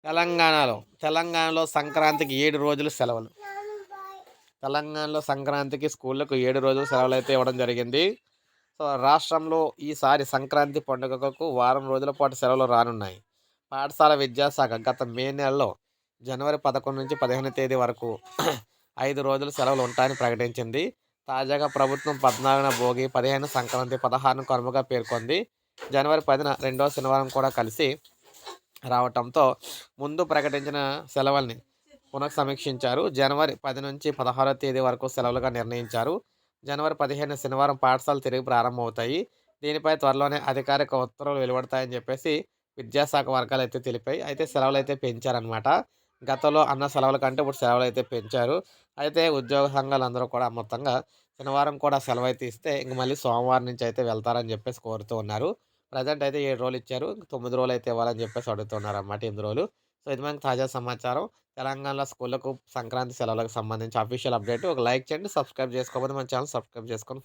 తెలంగాణలో సంక్రాంతికి 7 రోజులు సెలవులు. తెలంగాణలో సంక్రాంతికి స్కూళ్ళకు 7 రోజులు సెలవులైతే ఇవ్వడం జరిగింది. సో, రాష్ట్రంలో ఈసారి సంక్రాంతి పండుగకు వారం రోజుల పాటు సెలవులు రానున్నాయి. పాఠశాల విద్యాశాఖ గత మే నెలలో జనవరి 11 నుంచి 15 తేదీ వరకు 5 రోజులు సెలవులు ఉంటాయని ప్రకటించింది. తాజాగా ప్రభుత్వం 14న భోగి, 15 సంక్రాంతి, 16న కనుమగా పేర్కొంది. జనవరి 10న రెండవ శనివారం కూడా కలిసి రావటంతో ముందు ప్రకటించిన సెలవుల్ని పునఃసమీక్షించారు. జనవరి 10 నుంచి 16వ తేదీ వరకు సెలవులుగా నిర్ణయించారు. జనవరి 15 శనివారం పాఠశాలలు తిరిగి ప్రారంభమవుతాయి. దీనిపై త్వరలోనే అధికారిక ఉత్తర్వులు వెలువడతాయని చెప్పేసి విద్యాశాఖ వర్గాలైతే తెలిపాయి. అయితే సెలవులైతే పెంచారనమాట. గతంలో అన్న సెలవుల కంటే ఇప్పుడు సెలవులైతే పెంచారు. అయితే ఉద్యోగ సంఘాలందరూ కూడా మొత్తంగా శనివారం కూడా సెలవైతే ఇస్తే ఇంక మళ్ళీ సోమవారం నుంచి అయితే వెళ్తారని చెప్పేసి కోరుతూ ఉన్నారు. ప్రెజెంట్ అయితే 7 రోజులు ఇచ్చారు. 9 రోజులైతే ఇవ్వాలని చెప్పేసి అడుగుతున్నారన్నమాట 8 రోజులు. సో, ఇది మనకి తాజా సమాచారం. తెలంగాణలో స్కూళ్ళకు సంక్రాంతి సెలవులకు సంబంధించి అఫీషియల్ అప్డేట్. ఒక లైక్ చేయండి. సబ్స్క్రైబ్ చేసుకోకపోతే మన ఛానల్ సబ్స్క్రైబ్ చేసుకొని